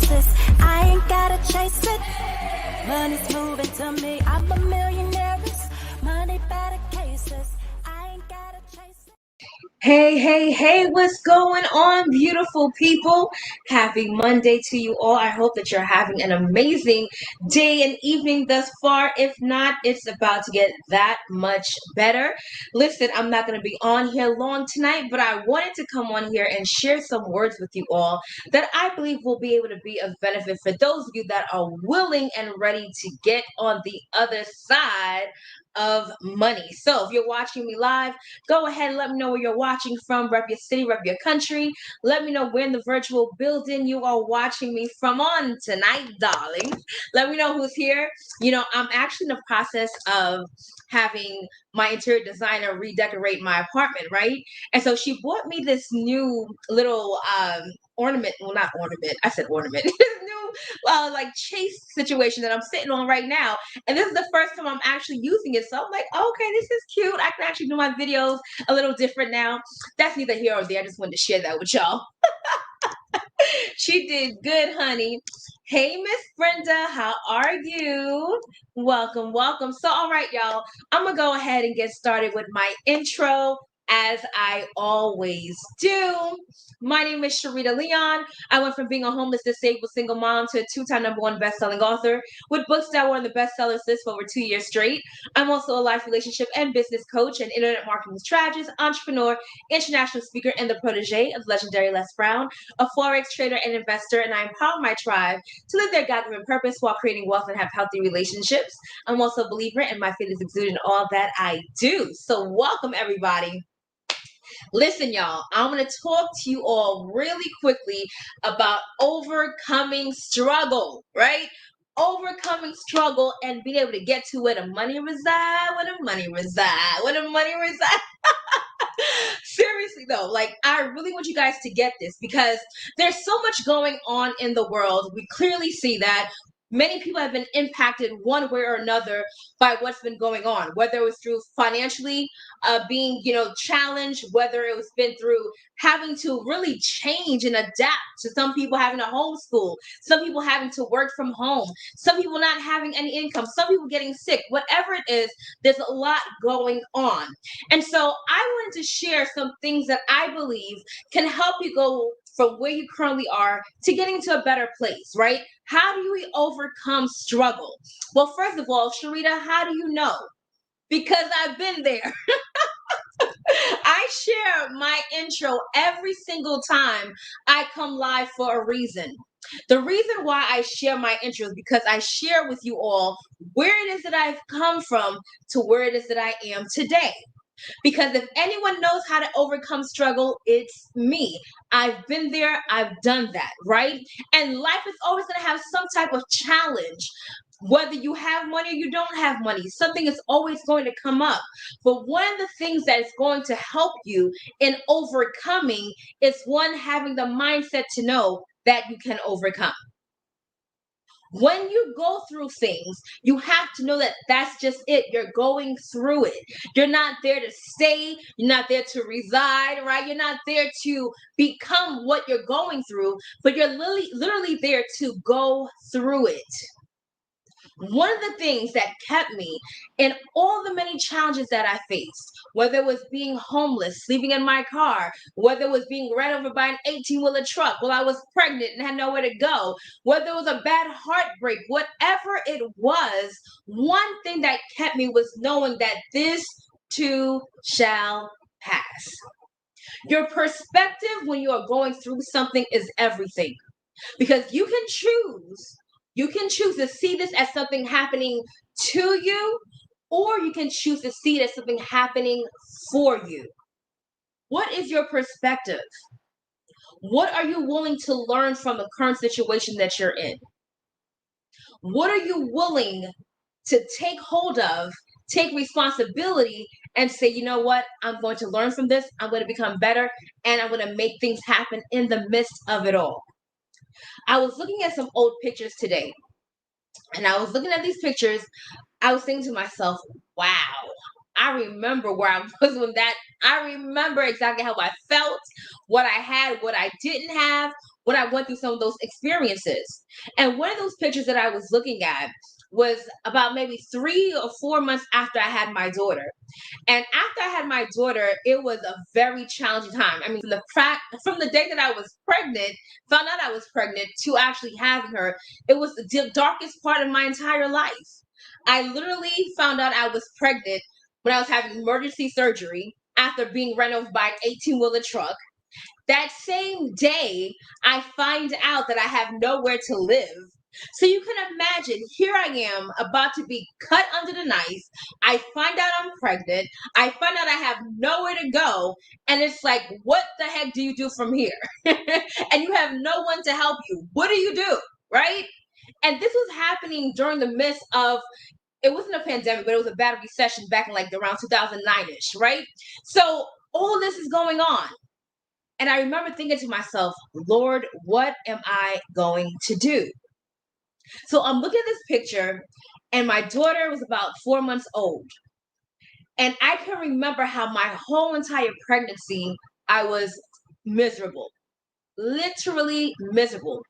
faceless. I ain't gotta chase it. Money's moving to me. I'm a millionaire. Money better cases. I ain't gotta chase it. Hey, hey, hey, what's going on, beautiful people? Happy Monday to you all. I hope that you're having an amazing day and evening thus far. If not, it's about to get that much better. Listen, I'm not going to be on here long tonight, but I wanted to come on here and share some words with you all that I believe will be able to be of benefit for those of you that are willing and ready to get on the other side of money. So if you're watching me live, go ahead and let me know where you're watching from. Rep your city, rep your country. Let me know where in the virtual building you are watching me from on tonight, darling. Let me know who's here. I'm actually in the process of having my interior designer redecorate my apartment, right? And so she bought me this new little ornament. Well, not ornament. I said ornament. New like chase situation that I'm sitting on right now. And this is the first time I'm actually using it. So I'm like, okay, this is cute. I can actually do my videos a little different now. That's neither here or there. I just wanted to share that with y'all. She did good, honey. Hey, Miss Brenda, how are you? Welcome, welcome. So, all right, y'all, I'm going to go ahead and get started with my intro as I always do. My name is Sharita Leon. I went from being a homeless, disabled single mom to a two-time #1 best-selling author with books that were on the bestsellers list for over 2 years straight. I'm also a life relationship and business coach and internet marketing strategist, entrepreneur, international speaker, and the protege of legendary Les Brown, a Forex trader and investor, and I empower my tribe to live their God-given purpose while creating wealth and have healthy relationships. I'm also a believer, and my faith is exuded in all that I do. So welcome, everybody. Listen, y'all, I'm going to talk to you all really quickly about overcoming struggle, right? Overcoming struggle and being able to get to where the money reside, where the money reside, where the money reside. Seriously though, like I really want you guys to get this because there's so much going on in the world. We clearly see that many people have been impacted one way or another by what's been going on, whether it was through financially being challenged, whether it was been through having to really change and adapt, to some people having to homeschool, some people having to work from home, some people not having any income, some people getting sick. Whatever it is, there's a lot going on. And so I wanted to share some things that I believe can help you go from where you currently are to getting to a better place, right? How do we overcome struggle? Well, first of all, Sharita, how do you know? Because I've been there. I share my intro every single time I come live for a reason. The reason why I share my intro is because I share with you all where it is that I've come from to where it is that I am today. Because if anyone knows how to overcome struggle, it's me. I've been there, I've done that, right? And life is always going to have some type of challenge. Whether you have money or you don't have money, something is always going to come up. But one of the things that is going to help you in overcoming is one, having the mindset to know that you can overcome. When you go through things, you have to know that that's just it. You're going through it. You're not there to stay. You're not there to reside, right? You're not there to become what you're going through, but you're literally there to go through it. One of the things that kept me in all the many challenges that I faced, whether it was being homeless, sleeping in my car, whether it was being ran over by an 18-wheeler truck while I was pregnant and had nowhere to go, whether it was a bad heartbreak, whatever it was, one thing that kept me was knowing that this too shall pass. Your perspective when you are going through something is everything, because you can choose. You can choose to see this as something happening to you, or you can choose to see it as something happening for you. What is your perspective? What are you willing to learn from the current situation that you're in? What are you willing to take hold of, take responsibility, and say, you know what? I'm going to learn from this. I'm going to become better, and I'm going to make things happen in the midst of it all. I was looking at some old pictures today, and I was looking at these pictures. I was thinking to myself, wow, I remember where I was when that, I remember exactly how I felt, what I had, what I didn't have, when I went through some of those experiences. And one of those pictures that I was looking at was about maybe 3 or 4 months after I had my daughter. And after I had my daughter, it was a very challenging time. I mean, from the day that I was pregnant, found out I was pregnant, to actually having her, it was the darkest part of my entire life. I literally found out I was pregnant when I was having emergency surgery after being run over by an 18-wheeler truck. That same day, I find out that I have nowhere to live. So you can imagine, here I am about to be cut under the knife. I find out I'm pregnant. I find out I have nowhere to go. And it's like, what the heck do you do from here? And you have no one to help you. What do you do? Right? And this was happening during the midst of, it wasn't a pandemic, but it was a bad recession back in like around 2009-ish, right? So all this is going on. And I remember thinking to myself, Lord, what am I going to do? So I'm looking at this picture, and my daughter was about 4 months old. And I can remember how my whole entire pregnancy, I was miserable, literally miserable.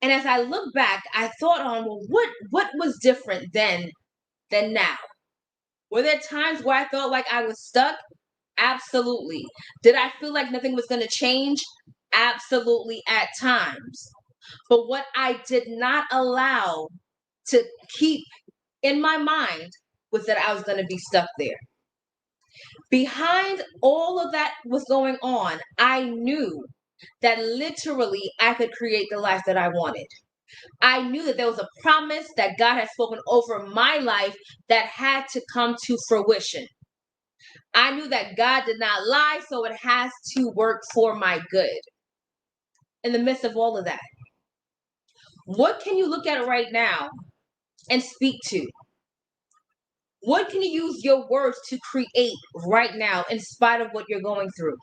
And as I look back, I thought on, well, what was different then than now? Were there times where I felt like I was stuck? Absolutely. Did I feel like nothing was going to change? Absolutely, at times. But what I did not allow to keep in my mind was that I was going to be stuck there. Behind all of that was going on, I knew that literally I could create the life that I wanted. I knew that there was a promise that God had spoken over my life that had to come to fruition. I knew that God did not lie, so it has to work for my good. In the midst of all of that, what can you look at right now and speak to? What can you use your words to create right now in spite of what you're going through?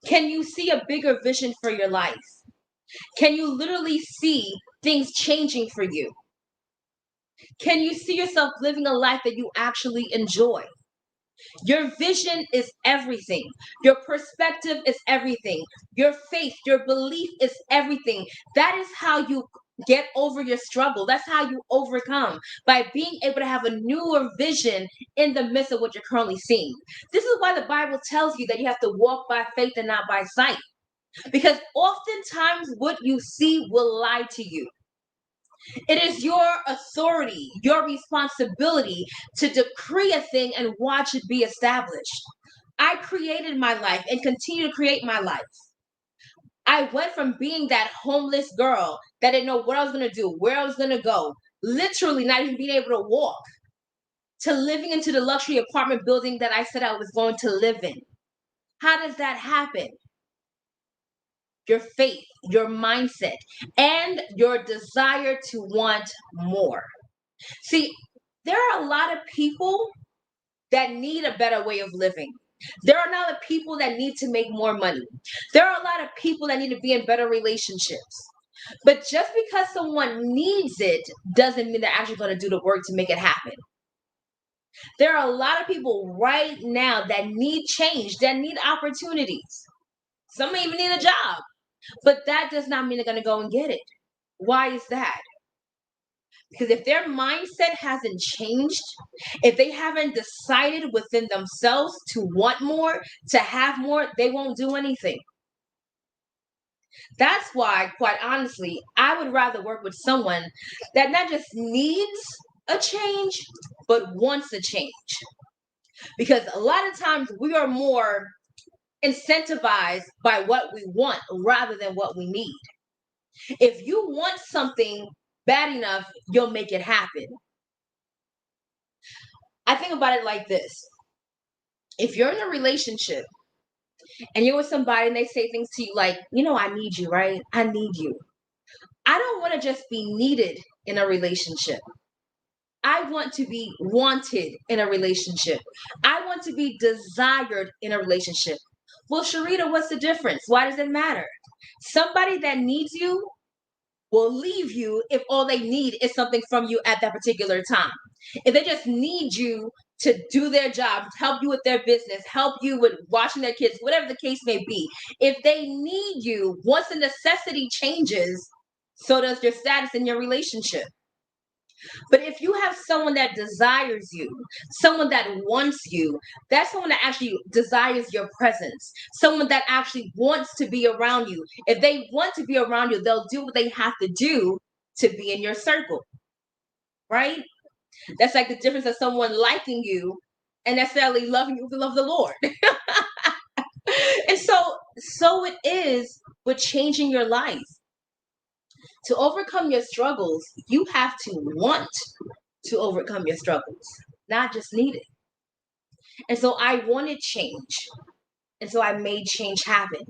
Can you see a bigger vision for your life? Can you literally see things changing for you? Can you see yourself living a life that you actually enjoy? Your vision is everything. Your perspective is everything. Your faith, your belief is everything. That is how you get over your struggle. That's how you overcome, by being able to have a newer vision in the midst of what you're currently seeing. This is why the Bible tells you that you have to walk by faith and not by sight. Because oftentimes what you see will lie to you. It is your authority, your responsibility to decree a thing and watch it be established. I created my life and continue to create my life. I went from being that homeless girl that didn't know what I was going to do, where I was going to go, literally not even being able to walk, to living into the luxury apartment building that I said I was going to live in. How does that happen? Your faith, your mindset, and your desire to want more. See, there are a lot of people that need a better way of living. There are a lot of people that need to make more money. There are a lot of people that need to be in better relationships. But just because someone needs it doesn't mean they're actually going to do the work to make it happen. There are a lot of people right now that need change, that need opportunities. Some may even need a job. But that does not mean they're going to go and get it. Why is that? Because if their mindset hasn't changed, if they haven't decided within themselves to want more, to have more, they won't do anything. That's why, quite honestly, I would rather work with someone that not just needs a change, but wants a change. Because a lot of times we are more incentivized by what we want rather than what we need. If you want something bad enough, you'll make it happen. I think about it like this. If you're in a relationship and you're with somebody and they say things to you like, I need you, right? I need you. I don't want to just be needed in a relationship. I want to be wanted in a relationship. I want to be desired in a relationship. Well, Sharita, what's the difference? Why does it matter? Somebody that needs you will leave you if all they need is something from you at that particular time. If they just need you to do their job, help you with their business, help you with watching their kids, whatever the case may be. If they need you, once the necessity changes, so does your status in your relationship. But if you have someone that desires you, someone that wants you, that's someone that actually desires your presence, someone that actually wants to be around you. If they want to be around you, they'll do what they have to do to be in your circle, right? That's like the difference of someone liking you and necessarily loving you with the love of the Lord. And so it is with changing your life. To overcome your struggles, you have to want to overcome your struggles, not just need it. And so I wanted change. And so I made change happen,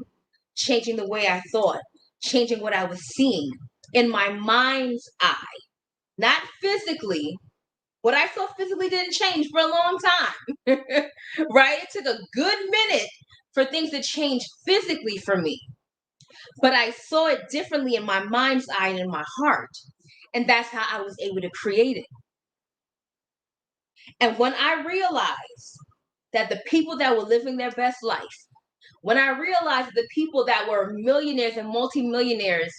changing the way I thought, changing what I was seeing in my mind's eye, not physically. What I saw physically didn't change for a long time, right? It took a good minute for things to change physically for me. But I saw it differently in my mind's eye and in my heart. And that's how I was able to create it. And when I realized that the people that were living their best life, when I realized that the people that were millionaires and multimillionaires,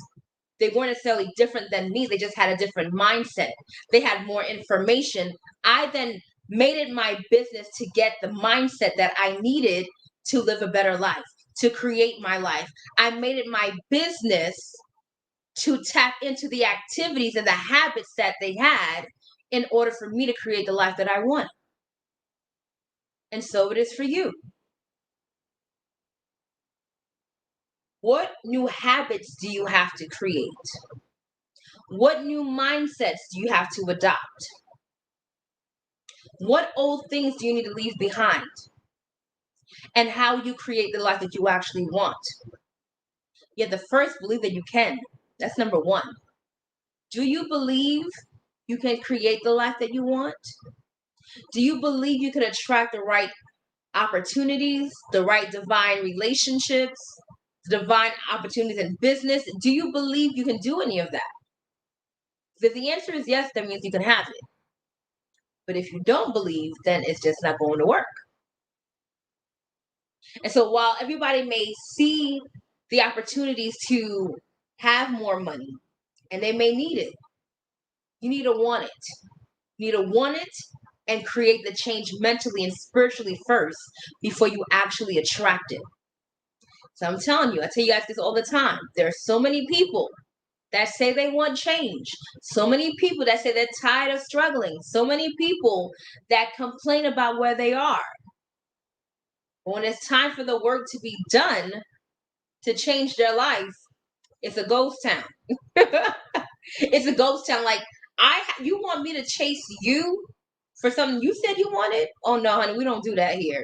they weren't necessarily different than me, they just had a different mindset, they had more information, I then made it my business to get the mindset that I needed to live a better life, to create my life. I made it my business to tap into the activities and the habits that they had in order for me to create the life that I want. And so it is for you. What new habits do you have to create? What new mindsets do you have to adopt? What old things do you need to leave behind? And how you create the life that you actually want. You have to first believe that you can. That's number one. Do you believe you can create the life that you want? Do you believe you can attract the right opportunities, the right divine relationships, divine opportunities in business? Do you believe you can do any of that? If the answer is yes, that means you can have it. But if you don't believe, then it's just not going to work. And so while everybody may see the opportunities to have more money and they may need it, you need to want it. You need to want it and create the change mentally and spiritually first before you actually attract it. So I'm telling you, I tell you guys this all the time. There are so many people that say they want change. So many people that say they're tired of struggling. So many people that complain about where they are. But when it's time for the work to be done to change their life, it's a ghost town. It's a ghost town. Like, you want me to chase you for something you said you wanted? Oh no, honey, we don't do that here.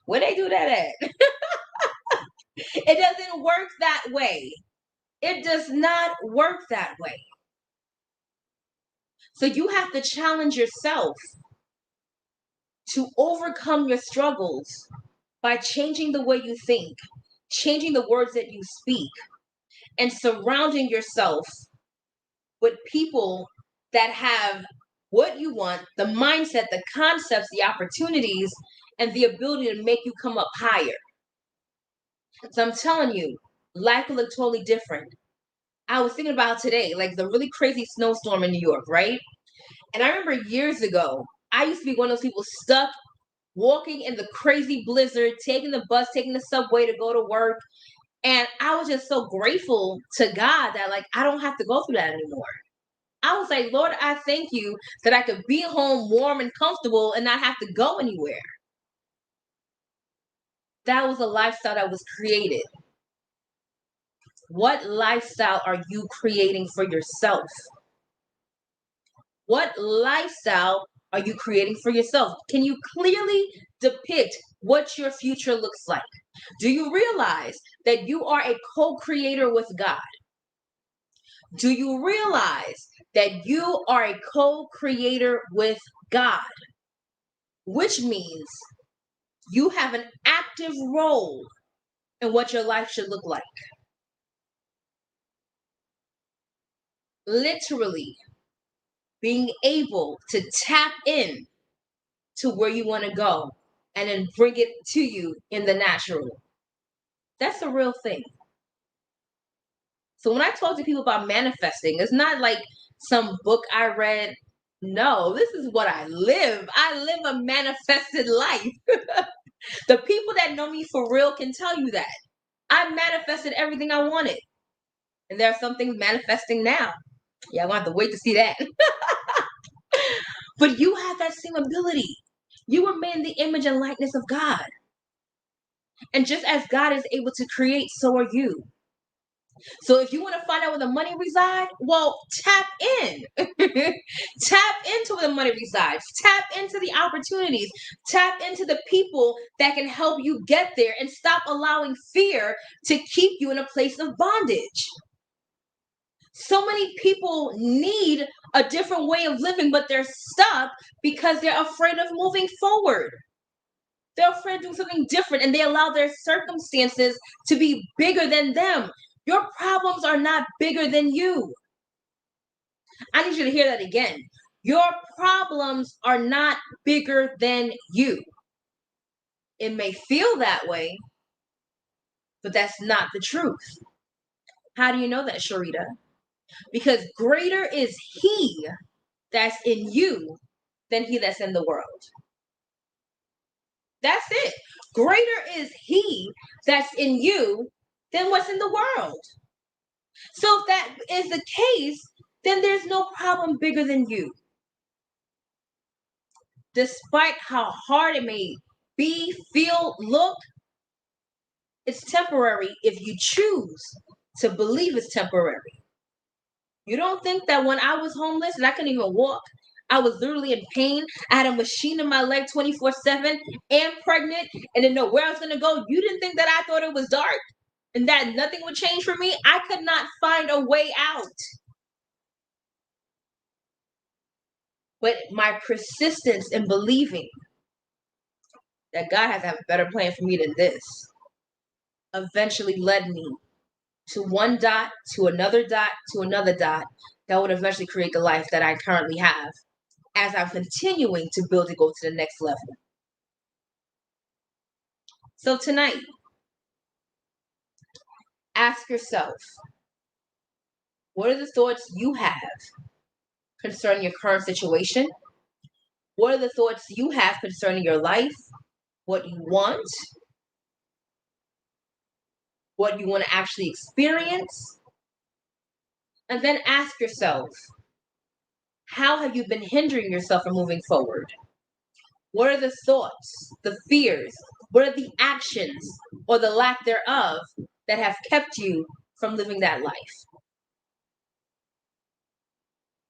Where they do that at? It doesn't work that way. It does not work that way. So you have to challenge yourself to overcome your struggles by changing the way you think, changing the words that you speak, and surrounding yourself with people that have what you want, the mindset, the concepts, the opportunities, and the ability to make you come up higher. So I'm telling you, life will look totally different. I was thinking about today, like the really crazy snowstorm in New York, right? And I remember years ago, I used to be one of those people stuck walking in the crazy blizzard, taking the bus, taking the subway to go to work. And I was just so grateful to God that, like, I don't have to go through that anymore. I was like, Lord, I thank you that I could be home warm and comfortable and not have to go anywhere. That was a lifestyle that was created. What lifestyle are you creating for yourself? What lifestyle are you creating for yourself? Can you clearly depict what your future looks like? Do you realize that you are a co-creator with God? Do you realize that you are a co-creator with God? Which means you have an active role in what your life should look like. Literally being able to tap in to where you want to go and then bring it to you in the natural. That's the real thing. So when I talk to people about manifesting, it's not like some book I read. No, this is what I live. I live a manifested life. The people that know me for real can tell you that. I manifested everything I wanted. And there are some things manifesting now. Yeah, I'm gonna have to wait to see that. But you have that same ability. You were made in the image and likeness of God. And just as God is able to create, so are you. So if you want to find out where the money resides, well, tap in. Tap into where the money resides. Tap into the opportunities. Tap into the people that can help you get there, and stop allowing fear to keep you in a place of bondage. So many people need a different way of living, but they're stuck because they're afraid of moving forward. They're afraid of doing something different, and they allow their circumstances to be bigger than them. Your problems are not bigger than you. I need you to hear that again. Your problems are not bigger than you. It may feel that way, but that's not the truth. How do you know that, Sharita? Because greater is He that's in you than he that's in the world. That's it. Greater is He that's in you than what's in the world. So if that is the case, then there's no problem bigger than you. Despite how hard it may be, feel, look, it's temporary if you choose to believe it's temporary. You don't think that when I was homeless and I couldn't even walk, I was literally in pain. I had a machine in my leg 24/7 and pregnant and didn't know where I was going to go. You didn't think that I thought it was dark and that nothing would change for me? I could not find a way out. But my persistence in believing that God has to have a better plan for me than this eventually led me to one dot, to another dot, to another dot that would eventually create the life that I currently have as I'm continuing to build to go to the next level. So tonight, ask yourself, what are the thoughts you have concerning your current situation? What are the thoughts you have concerning your life? What you want? What you want to actually experience? And then ask yourself, how have you been hindering yourself from moving forward? What are the thoughts, the fears? What are the actions or the lack thereof that have kept you from living that life?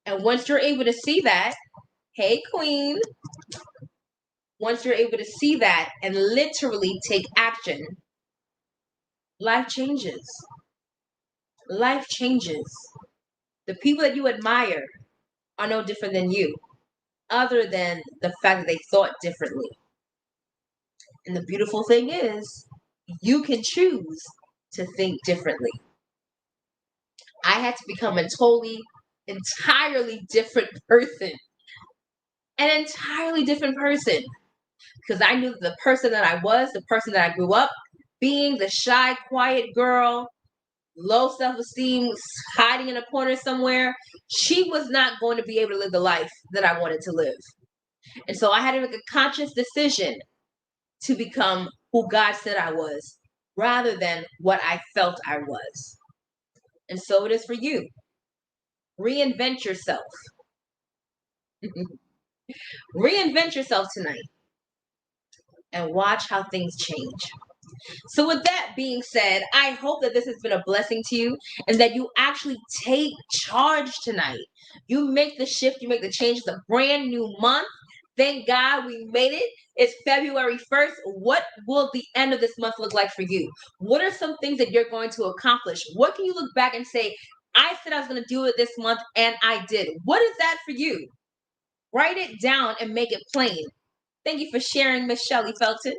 And once you're able to see that, hey, Queen, once you're able to see that and literally take action, life changes. Life changes. The people that you admire are no different than you, other than the fact that they thought differently. And the beautiful thing is, you can choose to think differently. I had to become a entirely different person. An entirely different person. Because I knew the person that I was, the person that I grew up being, the shy, quiet girl, low self-esteem, hiding in a corner somewhere, she was not going to be able to live the life that I wanted to live. And so I had to make a conscious decision to become who God said I was, rather than what I felt I was. And so it is for you. Reinvent yourself. Reinvent yourself tonight and watch how things change. So with that being said, I hope that this has been a blessing to you and that you actually take charge tonight. You make the shift, you make the change. It's a brand new month. Thank God we made it. It's February 1st. What will the end of this month look like for you? What are some things that you're going to accomplish? What can you look back and say, I said I was going to do it this month and I did. What is that for you? Write it down and make it plain. Thank you for sharing, Miss Shelley Felton.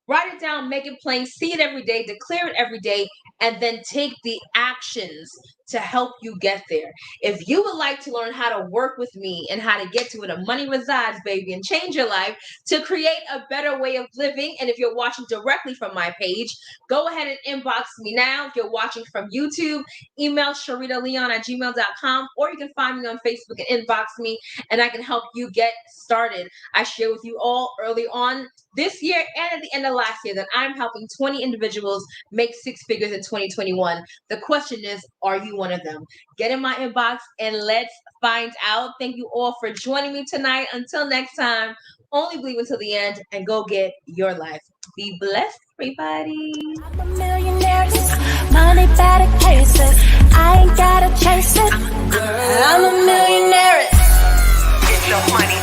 Write it down, make it plain, see it every day, declare it every day, and then take the actions to help you get there. If you would like to learn how to work with me and how to get to where the money resides, baby, and change your life to create a better way of living, and if you're watching directly from my page, go ahead and inbox me now. If you're watching from YouTube, email sharitaleon@gmail.com, or you can find me on Facebook and inbox me, and I can help you get started. I share with you all early on this year and at the end of last year that I'm helping 20 individuals make 6 figures in 2021. The question is, are you one of them? Get in my inbox and let's find out. Thank you all for joining me tonight. Until next time, only believe until the end and go get your life. Be blessed, everybody. I'm a millionaire, money better cases. I ain't gotta chase it. I'm a millionaire. Get your money.